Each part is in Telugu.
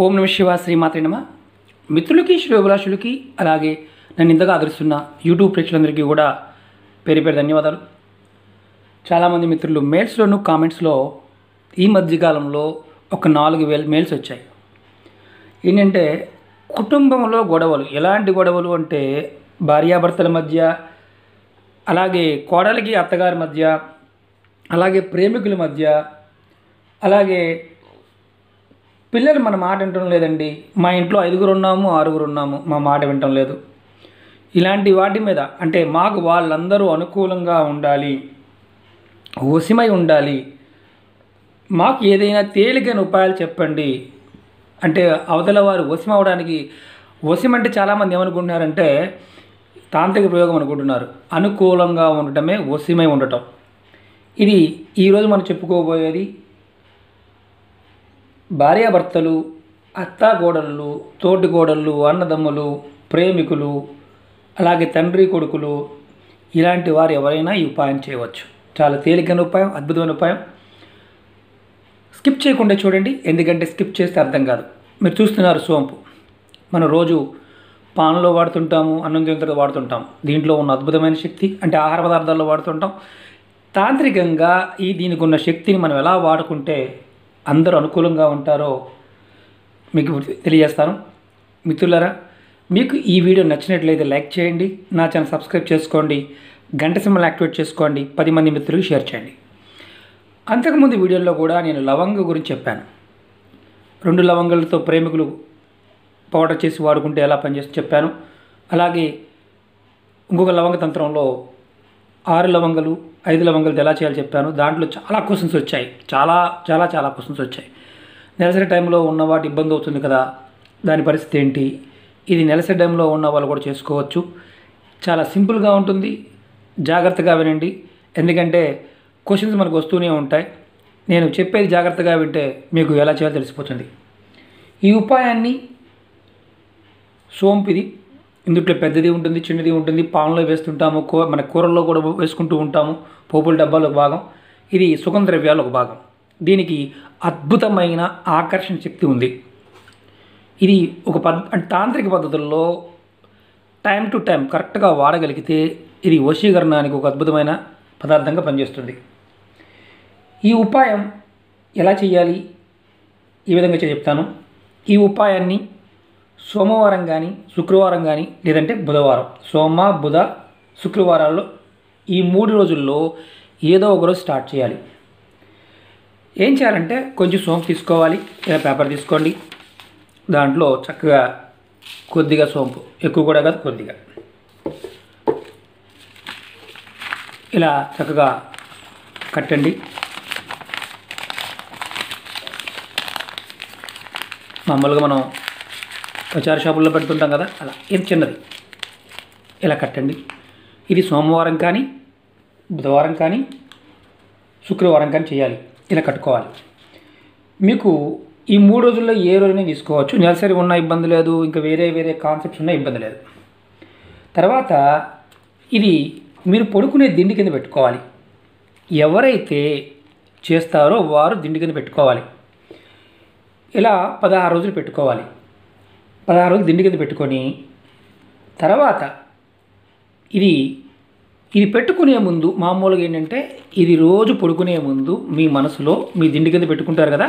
ఓం నమ శివ శ్రీమాత్రే నమ. మిత్రులకి శ్రేయోభిలాషులకి అలాగే నన్ను ఇంతగా ఆదరిస్తున్న యూట్యూబ్ ప్రేక్షకులందరికీ కూడా పేరు పేరు ధన్యవాదాలు. చాలామంది మిత్రులు మెయిల్స్లోను కామెంట్స్లో ఈ మధ్యకాలంలో ఒక 4,000 మెయిల్స్ వచ్చాయి. ఏంటంటే కుటుంబంలో గొడవలు, ఎలాంటి గొడవలు అంటే భార్యాభర్తల మధ్య, అలాగే కోడలికి అత్తగారి మధ్య, అలాగే ప్రేమికుల మధ్య, అలాగే పిల్లలు మన మాట వినటం లేదండి, మా ఇంట్లో 5 ఉన్నాము 6 ఉన్నాము, మా మాట వినటం లేదు, ఇలాంటి వాటి మీద అంటే మాకు వాళ్ళందరూ అనుకూలంగా ఉండాలి, వశమై ఉండాలి, మాకు ఏదైనా తేలికైన ఉపాయాలు చెప్పండి అంటే అవతల వారు వశం అవడానికి, వశం అంటే చాలామంది ఏమనుకుంటున్నారంటే తాంత్రిక ప్రయోగం అనుకుంటున్నారు. అనుకూలంగా ఉండటమే వశమై ఉండటం. ఇది ఈరోజు మనం చెప్పుకోబోయేది భార్యాభర్తలు, అత్తాకోడళ్ళు, తోటికోడళ్ళు, అన్నదమ్ములు, ప్రేమికులు, అలాగే తండ్రి కొడుకులు, ఇలాంటి వారు ఎవరైనా ఈ ఉపాయం చేయవచ్చు. చాలా తేలికైన ఉపాయం, అద్భుతమైన ఉపాయం. స్కిప్ చేయకుండా చూడండి, ఎందుకంటే స్కిప్ చేస్తే అర్థం కాదు. మీరు చూస్తున్నారు సోంపు. మనం రోజు పాన్లో వాడుతుంటాము, అన్నం తిన్న తర్వాత వాడుతుంటాం. దీంట్లో ఉన్న అద్భుతమైన శక్తి అంటే ఆహార పదార్థాల్లో వాడుతుంటాం. తాంత్రికంగా దీనికి ఉన్న శక్తిని మనం ఎలా వాడుకుంటే అందరూ అనుకూలంగా ఉంటారో మీకు తెలియజేస్తాను. మిత్రులారా, మీకు ఈ వీడియో నచ్చినట్లయితే లైక్ చేయండి, నా ఛానల్ సబ్స్క్రైబ్ చేసుకోండి, గంట సింబల్ యాక్టివేట్ చేసుకోండి, 10 మంది మిత్రులకు షేర్ చేయండి. అంతకుముందు వీడియోలో కూడా నేను లవంగ గురించి చెప్పాను. 2 లవంగాలతో ప్రేమికులు పౌడర్ చేసి వాడుకుంటే ఎలా పనిచేసి చెప్పాను. అలాగే ఇంకొక లవంగ తంత్రంలో 6 లవంగాలు 5 లవంగాలు ఎలా చేయాలో చెప్పాను. దాంట్లో చాలా క్వశ్చన్స్ వచ్చాయి, చాలా క్వశ్చన్స్ వచ్చాయి. నెలసరి టైంలో ఉన్న వాటి ఇబ్బంది అవుతుంది కదా, దాని పరిస్థితి ఏంటి? ఇది నెలసరి టైంలో ఉన్న వాళ్ళు కూడా చేసుకోవచ్చు. చాలా సింపుల్గా ఉంటుంది, జాగ్రత్తగా వినండి, ఎందుకంటే క్వశ్చన్స్ మనకు వస్తూనే ఉంటాయి. నేను చెప్పేది జాగ్రత్తగా వింటే మీకు ఎలా చేయాలో తెలిసిపోతుంది. ఈ ఉపాయాన్ని సోంపిది, ఇందుట్లో పెద్దది ఉంటుంది, చిన్నది ఉంటుంది, పాన్లో వేస్తుంటాము, మన కూరల్లో కూడా వేసుకుంటూ ఉంటాము, పోపుల డబ్బాలో ఒక భాగం. ఇది సుగంధ ద్రవ్యాలు ఒక భాగం. దీనికి అద్భుతమైన ఆకర్షణ శక్తి ఉంది. ఇది ఒక తాంత్రిక పద్ధతుల్లో టైం టు టైం కరెక్ట్గా వాడగలిగితే ఇది వశీకరణానికి ఒక అద్భుతమైన పదార్థంగా పనిచేస్తుంది. ఈ ఉపాయం ఎలా చేయాలి, ఈ విధంగా చెప్తాను. ఈ ఉపాయాన్ని సోమవారం కానీ, శుక్రవారం కానీ, లేదంటే బుధవారం, సోమ బుధ శుక్రవారాల్లో ఈ 3 రోజుల్లో ఏదో ఒకరోజు స్టార్ట్ చేయాలి. ఏం చేయాలంటే కొంచెం సోంపు తీసుకోవాలి, ఇలా పేపర్ తీసుకోండి, దాంట్లో చక్కగా కొద్దిగా సోంపు, ఎక్కువ కూడా కాదు, కొద్దిగా ఇలా చక్కగా కట్టండి. మామూలుగా మనం ప్రచార షాపుల్లో పెడుతుంటాం కదా, అలా ఇది చిన్నది ఇలా కట్టండి. ఇది సోమవారం కానీ, బుధవారం కానీ, శుక్రవారం కానీ చేయాలి. ఇలా కట్టుకోవాలి. మీకు ఈ 3 రోజుల్లో ఏ రోజునే తీసుకోవచ్చు, నెలసరి ఉన్న ఇబ్బంది లేదు, ఇంకా వేరే కాన్సెప్ట్స్ ఉన్న ఇబ్బంది లేదు. తర్వాత ఇది మీరు పడుకునే దిండి కింద పెట్టుకోవాలి. ఎవరైతే చేస్తారో వారు దిండి కింద పెట్టుకోవాలి. ఇలా 16 రోజులు పెట్టుకోవాలి. 16 రోజులు దిండి కింద పెట్టుకొని తర్వాత ఇది పెట్టుకునే ముందు మామూలుగా ఏంటంటే ఇది రోజు పడుకునే ముందు మీ మనసులో, మీ దిండి కింద పెట్టుకుంటారు కదా,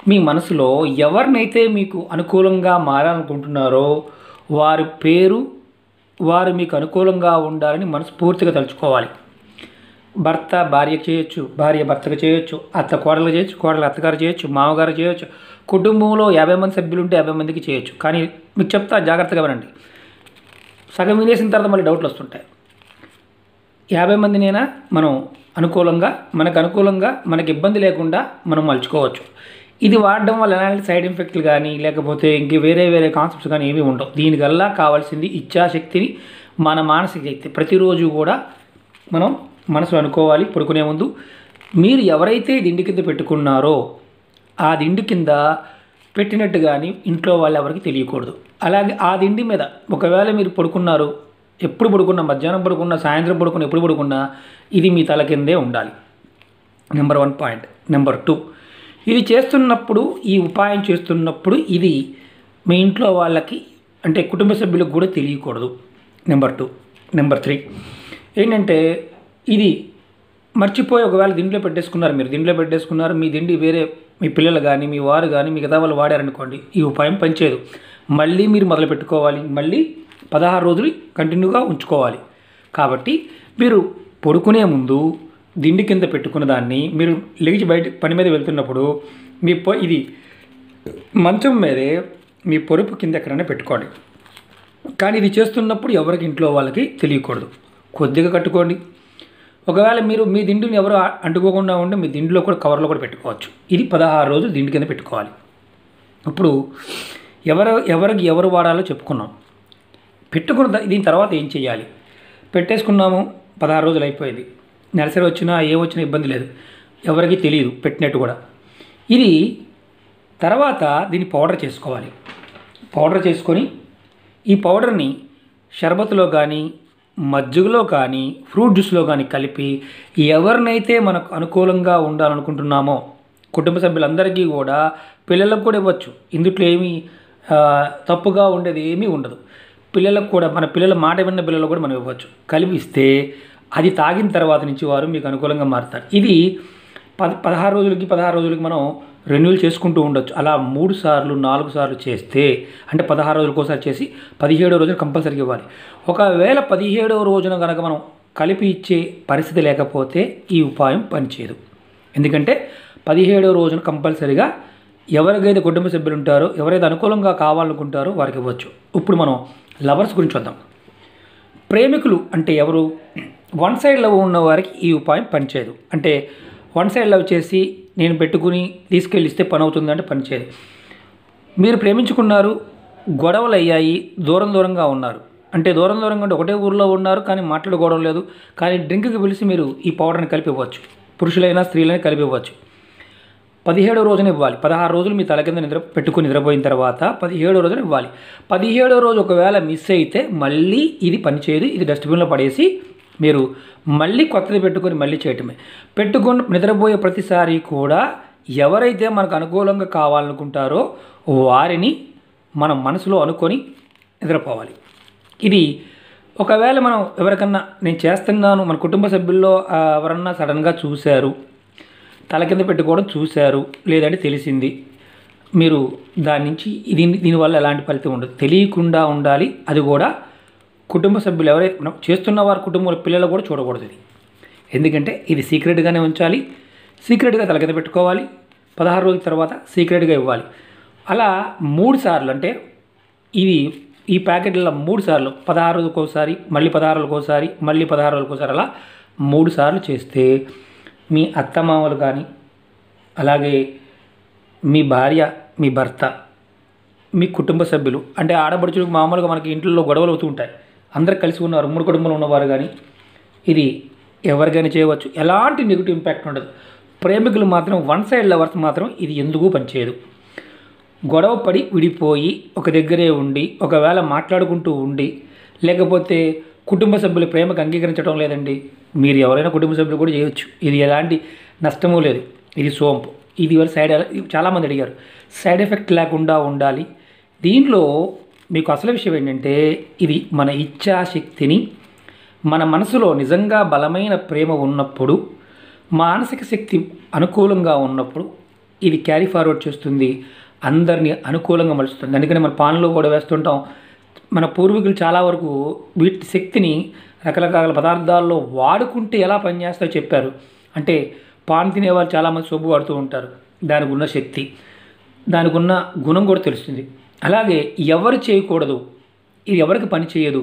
మీ మనసులో ఎవరినైతే మీకు అనుకూలంగా మారాలనుకుంటున్నారో వారి పేరు, వారు మీకు అనుకూలంగా ఉండాలని మనస్ఫూర్తిగా తలుచుకోవాలి. భర్త భార్యకు చేయొచ్చు, భార్య భర్తకు చేయొచ్చు, అత్త కోడలు చేయొచ్చు, కోడలు అత్తగారు చేయొచ్చు, మామగారు చేయొచ్చు. కుటుంబంలో 50 మంది సభ్యులు ఉంటే 50 మందికి చేయొచ్చు. కానీ మీకు చెప్తా, జాగ్రత్తగా వినండి. సగం వినేసిన తర్వాత మళ్ళీ డౌట్లు వస్తుంటాయి. 50 మందినైనా మనం అనుకూలంగా, మనకు ఇబ్బంది లేకుండా మనం మలుచుకోవచ్చు. ఇది వాడడం వల్ల ఎలాంటి సైడ్ ఎఫెక్ట్లు కానీ, లేకపోతే ఇంక వేరే కాన్సెప్ట్స్ కానీ ఏమీ ఉండవు. దీనికల్లా కావాల్సింది ఇచ్ఛాశక్తిని, మన మానసిక శక్తి. ప్రతిరోజు కూడా మనం మనసులో అనుకోవాలి. పడుకునే ముందు మీరు ఎవరైతే దిండి కింద పెట్టుకున్నారో ఆ దిండి కింద పెట్టినట్టు కానీ ఇంట్లో వాళ్ళు ఎవరికి తెలియకూడదు. అలాగే ఆ దిండి మీద ఒకవేళ మీరు పడుకున్నారు, ఎప్పుడు పడుకున్నా, మధ్యాహ్నం పడుకున్నా, సాయంత్రం పడుకున్నా, ఎప్పుడు పడుకున్నా ఇది మీ తల కిందే ఉండాలి. Number 1 point. నెంబర్ 2, ఇది చేస్తున్నప్పుడు, ఈ ఉపాయం చేస్తున్నప్పుడు ఇది మీ ఇంట్లో వాళ్ళకి అంటే కుటుంబ సభ్యులకు కూడా తెలియకూడదు. నెంబర్ 2. నెంబర్ 3 ఏంటంటే ఇది మర్చిపోయి ఒకవేళ దీంట్లో పెట్టేసుకున్నారు, మీరు దీంట్లో పెట్టేసుకున్నారు, మీ దిండి వేరే మీ పిల్లలు కానీ మీ వారు కానీ మిగతా వాళ్ళు వాడారనుకోండి, ఈ ఉపాయం పనిచేయదు. మళ్ళీ మీరు మొదలు పెట్టుకోవాలి, మళ్ళీ 16 రోజులు కంటిన్యూగా ఉంచుకోవాలి. కాబట్టి మీరు పడుకునే ముందు దిండి కింద పెట్టుకున్న దాన్ని మీరు లేచి బయట పని మీద వెళ్తున్నప్పుడు మీ ఇది మంచం మీదే మీ పొరుపు కింద ఎక్కడైనా పెట్టుకోండి. కానీ ఇది చేస్తున్నప్పుడు ఎవరికి ఇంట్లో వాళ్ళకి తెలియకూడదు. కొద్దిగా కట్టుకోండి. ఒకవేళ మీరు మీ దిండుని ఎవరు అంటుకోకుండా ఉంటే మీ దిండులో కూడా కవర్లో కూడా పెట్టుకోవచ్చు. ఇది 16 రోజులు దిండు కింద పెట్టుకోవాలి. ఇప్పుడు ఎవరికి ఎవరు వాడాలో చెప్పుకున్నాం. పెట్టుకున్న దీని తర్వాత ఏం చేయాలి? పెట్టేసుకున్నాము, 16 రోజులు అయిపోయింది. నెలసరి వచ్చినా ఏమొచ్చినా ఇబ్బంది లేదు, ఎవరికి తెలియదు పెట్టినట్టు కూడా. ఇది తర్వాత దీన్ని పౌడర్ చేసుకోవాలి. పౌడర్ చేసుకొని ఈ పౌడర్ని షర్బత్లో కానీ మజ్జిగలో కానీ ఫ్రూట్ జ్యూస్లో కానీ కలిపి ఎవరినైతే మనకు అనుకూలంగా ఉండాలనుకుంటున్నామో కుటుంబ సభ్యులందరికీ కూడా, పిల్లలకు కూడా ఇవ్వచ్చు. ఇందుట్లో ఏమీ తప్పుగా ఉండేది ఏమీ ఉండదు. పిల్లలకు కూడా, మన పిల్లల మాట విన్న పిల్లలకు కూడా మనం ఇవ్వచ్చు. కలిపిస్తే అది తాగిన తర్వాత నుంచి వారు మీకు అనుకూలంగా మారుతారు. ఇది 16 రోజులకి మనం రెన్యూల్ చేసుకుంటూ ఉండొచ్చు. అలా 3 సార్లు 4 సార్లు చేస్తే, అంటే 16 రోజులకోసారి చేసి 17వ రోజున కంపల్సరీగా ఇవ్వాలి. ఒకవేళ 17వ రోజున కనుక మనం కలిపి ఇచ్చే పరిస్థితి లేకపోతే ఈ ఉపాయం పనిచేయదు. ఎందుకంటే 17వ రోజున కంపల్సరీగా ఎవరికైతే కుటుంబ సభ్యులు ఉంటారో, ఎవరైతే అనుకూలంగా కావాలనుకుంటారో వారికి ఇవ్వచ్చు. ఇప్పుడు మనం లవర్స్ గురించి వద్దాం. ప్రేమికులు అంటే ఎవరు? వన్ సైడ్ లవ్ ఉన్న వారికి ఈ ఉపాయం పనిచేయదు. అంటే వన్ సైడ్ లవ్ చేసి నేను పెట్టుకుని తీసుకెళ్ళిస్తే పని అవుతుందంటే పనిచేయదు. మీరు ప్రేమించుకున్నారు, గొడవలు అయ్యాయి, దూరంగా ఉన్నారు. అంటే దూరంగా అంటే ఒకటే ఊరిలో ఉన్నారు కానీ మాట్లాడుకోవడం లేదు, కానీ డ్రింక్కి పిలిచి మీరు ఈ పౌడర్ని కలిపి ఇవ్వచ్చు. పురుషులైనా స్త్రీలైనా కలిపి ఇవ్వచ్చు. 17వ రోజున ఇవ్వాలి. 16 రోజులు మీ తల కింద నిద్రపోయిన తర్వాత 17వ రోజున ఇవ్వాలి. 17వ రోజు ఒకవేళ మిస్ అయితే మళ్ళీ ఇది పనిచేయదు. ఇది డస్ట్బిన్లో పడేసి మీరు మళ్ళీ కొత్తది పెట్టుకొని మళ్ళీ చేయటమే. పెట్టుకొని నిద్రపోయే ప్రతిసారి కూడా ఎవరైతే మనకు అనుకూలంగా కావాలనుకుంటారో వారిని మనం మనసులో అనుకొని నిద్రపోవాలి. ఇది ఒకవేళ మనం ఎవరికన్నా నేను చేస్తున్నాను, మన కుటుంబ సభ్యుల్లో ఎవరన్నా సడన్గా చూశారు, తల కింద పెట్టుకోవడం చూశారు, లేదంటే తెలిసింది, మీరు దాని నుంచి దీనివల్ల ఎలాంటి ఫలితం ఉండదు. తెలియకుండా ఉండాలి. అది కూడా కుటుంబ సభ్యులు ఎవరైతే చేస్తున్న వారి కుటుంబ పిల్లలు కూడా చూడకూడదు. ఇది ఎందుకంటే ఇది సీక్రెట్గానే ఉంచాలి. సీక్రెట్గా తల కింద పెట్టుకోవాలి. 16 రోజుల తర్వాత సీక్రెట్గా ఇవ్వాలి. అలా 3 సార్లు, అంటే ఇది ఈ ప్యాకెట్లో 3 సార్లు, 16 రోజులకోసారి, మళ్ళీ 16 రోజులకోసారి, మళ్ళీ 16 రోజులకోసారి, అలా 3 సార్లు చేస్తే మీ అత్తమామలు కానీ, అలాగే మీ భార్య, మీ భర్త, మీ కుటుంబ సభ్యులు, అంటే ఆడపడుచులకు మామూలుగా మనకి ఇంట్లో గొడవలు అవుతూ ఉంటాయి. అందరు కలిసి ఉన్నారు, 3 కుటుంబంలో ఉన్నవారు కానీ ఇది ఎవరికైనా చేయవచ్చు. ఎలాంటి నెగిటివ్ ఇంపాక్ట్ ఉండదు. ప్రేమికులు మాత్రం, వన్ సైడ్ లవర్స్ మాత్రం ఇది ఎందుకు పనిచేయదు. గొడవ పడి విడిపోయి ఒక దగ్గరే ఉండి ఒకవేళ మాట్లాడుకుంటూ ఉండి, లేకపోతే కుటుంబ సభ్యుల ప్రేమకు అంగీకరించడం లేదండి, మీరు ఎవరైనా కుటుంబ సభ్యులు కూడా చేయొచ్చు. ఇది ఎలాంటి నష్టమూ లేదు. ఇది సోంపు. ఇది వల్ల చాలామంది అడిగారు, సైడ్ ఎఫెక్ట్ లేకుండా ఉండాలి. దీంట్లో మీకు అసలు విషయం ఏంటంటే, ఇది మన ఇచ్ఛాశక్తిని, మన మనసులో నిజంగా బలమైన ప్రేమ ఉన్నప్పుడు, మానసిక శక్తి అనుకూలంగా ఉన్నప్పుడు ఇది క్యారీ ఫార్వర్డ్ చేస్తుంది, అందరినీ అనుకూలంగా మలుస్తుంది. అందుకని మన పాన్లో కూడా వేస్తుంటాం. మన పూర్వీకులు చాలా వరకు వీటి శక్తిని రకరకాల పదార్థాల్లో వాడుకుంటే ఎలా పనిచేస్తాయో చెప్పారు. అంటే పాన్ తినేవాళ్ళు చాలామంది సొబ్బు వాడుతూ ఉంటారు. దానికి ఉన్న శక్తి, దానికి ఉన్న గుణం కూడా తెలుస్తుంది. అలాగే ఎవరు చేయకూడదు, ఇది ఎవరికి పని చేయదు.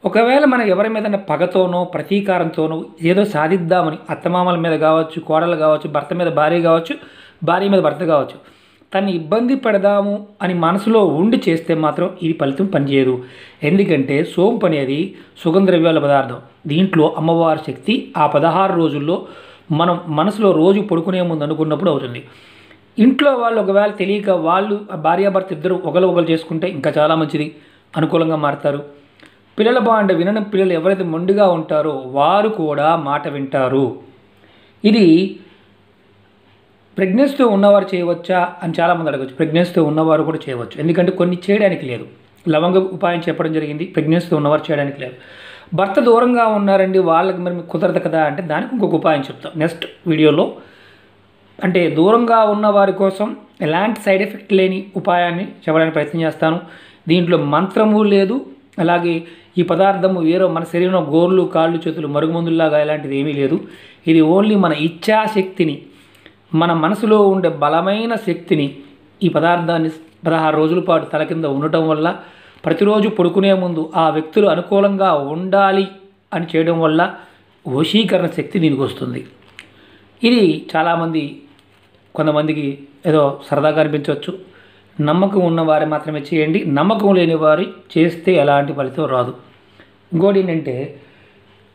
ఒకవేళ మనం ఎవరి మీద పగతోనో ప్రతీకారంతోనో ఏదో సాధిద్దామని, అత్తమామల మీద కావచ్చు, కోడలు కావచ్చు, భర్త మీద భార్య కావచ్చు, భార్య మీద భర్త కావచ్చు, తన్ని ఇబ్బంది పెడదాము అని మనసులో ఉండి చేస్తే మాత్రం ఇది ఫలితం పనిచేయదు. ఎందుకంటే సోంపు అనేది సుగంధ ద్రవ్యాల పదార్థం. దీంట్లో అమ్మవారి శక్తి ఆ 16 రోజుల్లో మనం మనసులో రోజు పడుకునే ముందు అనుకున్నప్పుడు అవుతుంది. ఇంట్లో వాళ్ళు ఒకవేళ తెలియక వాళ్ళు భార్యాభర్త ఇద్దరు ఒకరు చేసుకుంటే ఇంకా చాలా మంచిది, అనుకూలంగా మారుతారు. పిల్లల బాగుంటే వినని పిల్లలు ఎవరైతే మొండిగా ఉంటారో వారు కూడా మాట వింటారు. ఇది ప్రెగ్నెన్సీతో ఉన్నవారు చేయవచ్చా అని చాలామంది అడగవచ్చు. ప్రెగ్నెన్సీతో ఉన్నవారు కూడా చేయవచ్చు, ఎందుకంటే కొన్ని చేయడానికి లేదు. లవంగ ఉపాయం చెప్పడం జరిగింది, ప్రెగ్నెన్సీతో ఉన్నవారు చేయడానికి లేదు. భర్త దూరంగా ఉన్నారండి, వాళ్ళకి మరి కుదరదు కదా అంటే దానికి ఇంకొక ఉపాయం చెప్తాం నెక్స్ట్ వీడియోలో. అంటే దూరంగా ఉన్న వారి కోసం ఎలాంటి సైడ్ ఎఫెక్ట్ లేని ఉపాయాన్ని చెప్పడానికి ప్రయత్నం చేస్తాను. దీంట్లో మంత్రము లేదు, అలాగే ఈ పదార్థము వేరే మన శరీరంలో గోర్లు కాళ్ళు చేతులు మరుగుమందుల్లాగా ఇలాంటిది ఏమీ లేదు. ఇది ఓన్లీ మన ఇచ్ఛాశక్తిని, మన మనసులో ఉండే బలమైన శక్తిని ఈ పదార్థాన్ని 16 రోజుల పాటు తల కింద ఉండటం వల్ల, ప్రతిరోజు పడుకునే ముందు ఆ వ్యక్తులు అనుకూలంగా ఉండాలి అని చేయడం వల్ల వశీకరణ శక్తి దీనికి వస్తుంది. ఇది చాలామంది, కొంతమందికి ఏదో సరదాగా అనిపించవచ్చు. నమ్మకం ఉన్నవారు మాత్రమే చేయండి, నమ్మకం లేని వారు చేస్తే ఎలాంటి ఫలితం రాదు. ఇంకోటి ఏంటంటే,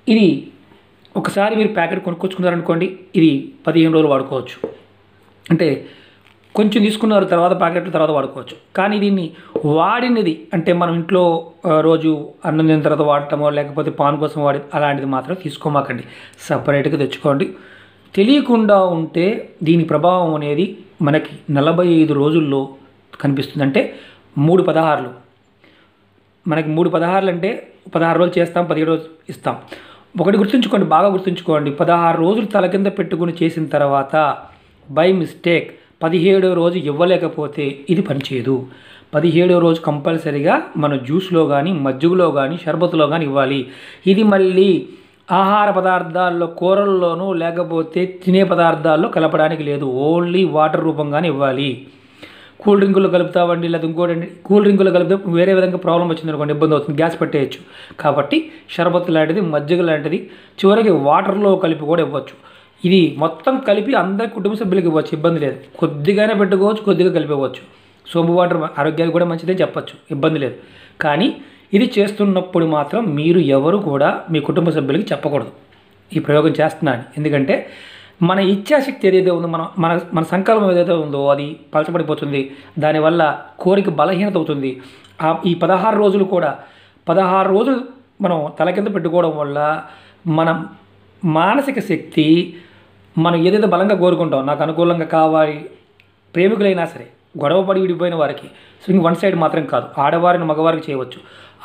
ఇది ఒకసారి మీరు ప్యాకెట్ కొనుక్కొచ్చుకున్నారనుకోండి, ఇది 15 రోజులు వాడుకోవచ్చు. అంటే కొంచెం తీసుకున్నారు, తర్వాత ప్యాకెట్లు తర్వాత వాడుకోవచ్చు. కానీ దీన్ని వాడినది అంటే మనం ఇంట్లో రోజు అన్నం తిన్న తర్వాత వాడటమో లేకపోతే పాన్ కోసం అలాంటిది మాత్రం తీసుకోమాకండి, సపరేట్గా తెచ్చుకోండి. తెలియకుండా ఉంటే దీని ప్రభావం అనేది మనకి 45 రోజుల్లో కనిపిస్తుంది. అంటే 3/16 మనకి 3/16 అంటే 16 రోజులు చేస్తాం, 17 రోజులు ఇస్తాం. ఒకటి గుర్తుంచుకోండి, బాగా గుర్తుంచుకోండి, 16 రోజులు తల కింద పెట్టుకుని చేసిన తర్వాత బై మిస్టేక్ 17వ రోజు ఇవ్వలేకపోతే ఇది పనిచేయదు. 17వ రోజు కంపల్సరీగా మన జ్యూస్లో కానీ మజ్జిగలో కానీ షర్బత్లో కానీ ఇవ్వాలి. ఇది మళ్ళీ ఆహార పదార్థాల్లో కూరల్లోనూ లేకపోతే తినే పదార్థాల్లో కలపడానికి లేదు, ఓన్లీ వాటర్ రూపంగానే ఇవ్వాలి. కూల్ డ్రింకులు కలుపుతామండి, లేదా ఇంకోటి కూల్ డ్రింకులు కలిపితే వేరే విధంగా ప్రాబ్లం వచ్చింది అనుకోండి, ఇబ్బంది అవుతుంది, గ్యాస్ పెట్టేయచ్చు. కాబట్టి షర్బత్ లాంటిది, మజ్జిగ లాంటిది, చివరికి వాటర్లో కలిపి కూడా ఇవ్వచ్చు. ఇది మొత్తం కలిపి అందరి కుటుంబ సభ్యులకి ఇవ్వచ్చు, ఇబ్బంది లేదు. కొద్దిగానే పెట్టుకోవచ్చు, కొద్దిగా కలిపివ్వచ్చు. సోంపు వాటర్ ఆరోగ్యానికి కూడా మంచిదే చెప్పచ్చు, ఇబ్బంది లేదు. కానీ ఇది చేస్తున్నప్పుడు మాత్రం మీరు ఎవరు కూడా మీ కుటుంబ సభ్యులకి చెప్పకూడదు ఈ ప్రయోగం చేస్తున్నాను. ఎందుకంటే మన ఇచ్ఛాశక్తి ఏదైతే ఉందో, మన సంకల్పం ఏదైతే ఉందో అది పలచబడిపోతుంది. దానివల్ల కోరిక బలహీనత అవుతుంది. ఈ 16 రోజులు కూడా 16 రోజులు మనం తల కింద పెట్టుకోవడం వల్ల మన మానసిక శక్తి, మనం ఏదైతే బలంగా కోరుకుంటాం, నాకు అనుకూలంగా కావాలి, ప్రేమికులైనా సరే గొడవపడి విడిపోయిన వారికి స్వింగ్ వన్ సైడ్ మాత్రం కాదు, ఆడవారిని మగవారికి చేయవచ్చు.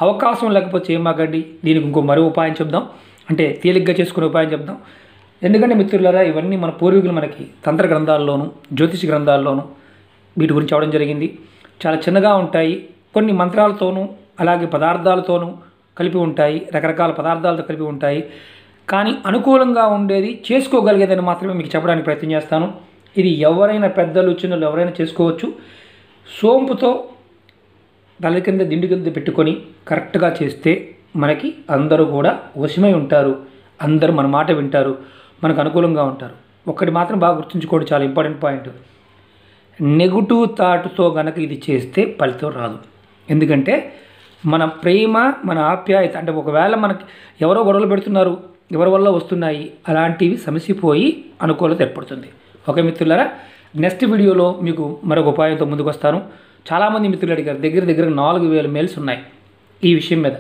అవకాశం లేకపోతే చేయమాకండి. దీనికి ఇంకో మరో ఉపాయం చెప్దాం, అంటే తేలిగ్గా చేసుకునే ఉపాయం చెప్దాం. ఎందుకంటే మిత్రులారా, ఇవన్నీ మన పూర్వీకులు మనకి తంత్ర గ్రంథాల్లోనూ జ్యోతిష గ్రంథాల్లోనూ వీటి గురించి అవడం జరిగింది. చాలా చిన్నగా ఉంటాయి, కొన్ని మంత్రాలతోనూ అలాగే పదార్థాలతోనూ కలిపి ఉంటాయి, రకరకాల పదార్థాలతో కలిపి ఉంటాయి. కానీ అనుకూలంగా ఉండేది చేసుకోగలిగేదని మాత్రమే మీకు చెప్పడానికి ప్రయత్నం చేస్తాను. ఇది ఎవరైనా పెద్దలు చిన్నలు ఎవరైనా చేసుకోవచ్చు. సోంపుతో తల కింద దిండు కింద పెట్టుకొని కరెక్ట్గా చేస్తే మనకి అందరూ కూడా వశమై ఉంటారు, అందరూ మన మాట వింటారు, మనకు అనుకూలంగా ఉంటారు. ఒక్కటి మాత్రం బాగా గుర్తుంచుకోండి, చాలా ఇంపార్టెంట్ పాయింట్. నెగిటివ్ థాట్తో కనుక ఇది చేస్తే ఫలితం రాదు. ఎందుకంటే మన ప్రేమ, మన ఆప్యాయత, అంటే ఒకవేళ మనకి ఎవరో గొడవలు పెడుతున్నారు, ఎవరి వల్ల వస్తున్నాయి, అలాంటివి సమసిపోయి అనుకూలత ఏర్పడుతుంది. ఓకే మిత్రులారా, నెక్స్ట్ వీడియోలో మీకు మరొక ఉపాయంతో ముందుకు వస్తాను. చాలామంది మిత్రులు అడిగారు, దగ్గర 4000 మెయిల్స్ ఉన్నాయి ఈ విషయం మీద.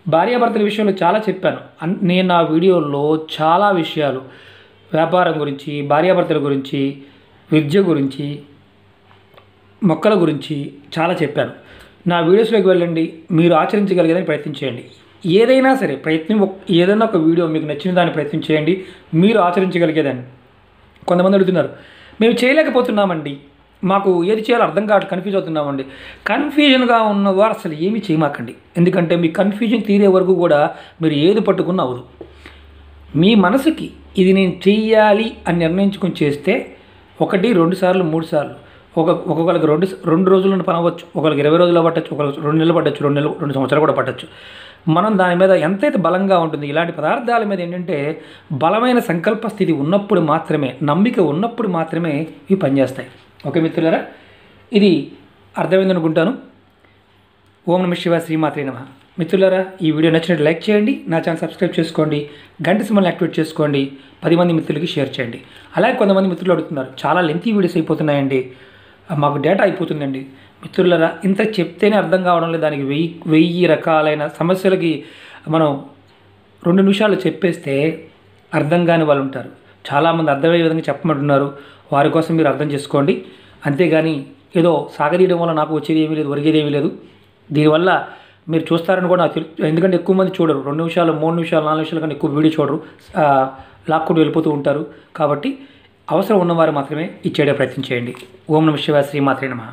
భార్యాభర్తల విషయంలో చాలా చెప్పాను నేను నా వీడియోలో. చాలా విషయాలు వ్యాపారం గురించి, భార్యాభర్తల గురించి, విద్య గురించి, మొక్కల గురించి చాలా చెప్పాను. నా వీడియోస్లోకి వెళ్ళండి, మీరు ఆచరించగలిగేదని ప్రయత్నించేయండి. ఏదైనా సరే ఏదైనా ఒక వీడియో మీకు నచ్చిన దాన్ని ప్రయత్నం చేయండి, మీరు ఆచరించగలిగేదాన్ని. కొంతమంది అడుగుతున్నారు, మేము చేయలేకపోతున్నామండి, మాకు ఏది చేయాలో అర్థం కావట్లేదు, కన్ఫ్యూజ్ అవుతున్నామండి. కన్ఫ్యూజన్గా ఉన్నవారు అసలు ఏమీ చేయమాకండి. ఎందుకంటే మీ కన్ఫ్యూజన్ తీరే వరకు కూడా మీరు ఏది పట్టుకున్నా అవ్వదు. మీ మనసుకి ఇది నేను చెయ్యాలి అని నిర్ణయించుకొని చేస్తే 1, 2 సార్లు 3 సార్లు, ఒక్కొక్కరికి 2 రోజులను పని అవ్వచ్చు, ఒకరికి 20 రోజులు పట్టచ్చు, ఒకరికి 2 నెలలు పట్టచ్చు, 2 సంవత్సరాలు కూడా పట్టచ్చు. మనం దాని మీద ఎంతైతే బలంగా ఉంటుంది, ఇలాంటి పదార్థాల మీద ఏంటంటే బలమైన సంకల్ప స్థితి ఉన్నప్పుడు మాత్రమే, నమ్మిక ఉన్నప్పుడు మాత్రమే ఇవి పనిచేస్తాయి. ఓకే మిత్రులారా, ఇది అర్థమైంది అనుకుంటాను. ఓం నమః శివాయ, శ్రీమాత్రే నమః. మిత్రులారా, ఈ వీడియో నచ్చినట్టు లైక్ చేయండి, నా ఛానల్ సబ్స్క్రైబ్ చేసుకోండి, గంట సింబల్ని యాక్టివేట్ చేసుకోండి, 10 మంది మిత్రులకి షేర్ చేయండి. అలాగే కొంతమంది మిత్రులు అడుగుతున్నారు, చాలా లెంతీ వీడియోస్ అయిపోతున్నాయండి, మాకు డేటా అయిపోతుందండి. మిత్రులారా, ఇంత చెప్తేనే అర్థం కావడం లేదు. దానికి 1000 రకాలైన సమస్యలకి మనం 2 నిమిషాలు చెప్పేస్తే అర్థం కాని వాళ్ళు ఉంటారు. చాలామంది అర్థమయ్యే విధంగా చెప్పమంటున్నారు. వారి కోసం మీరు అర్థం చేసుకోండి. అంతేగాని ఏదో సాగదీయడం వల్ల నాకు వచ్చేది ఏమీ లేదు, ఒరిగేది ఏమీ లేదు. దీనివల్ల మీరు చూస్తారని కూడా నాకు తెలుసు. ఎందుకంటే ఎక్కువ మంది చూడరు, 2 నిమిషాలు 3 నిమిషాలు 4 నిమిషాల కన్నా ఎక్కువ వీడియో చూడరు, లాక్కుంటూ వెళ్ళిపోతూ ఉంటారు. కాబట్టి అవసరం ఉన్నవారు మాత్రమే ఇచ్చేడే ప్రయత్నం చేయండి. ఓం నమః శివాయ, శ్రీమాత్రే నమః.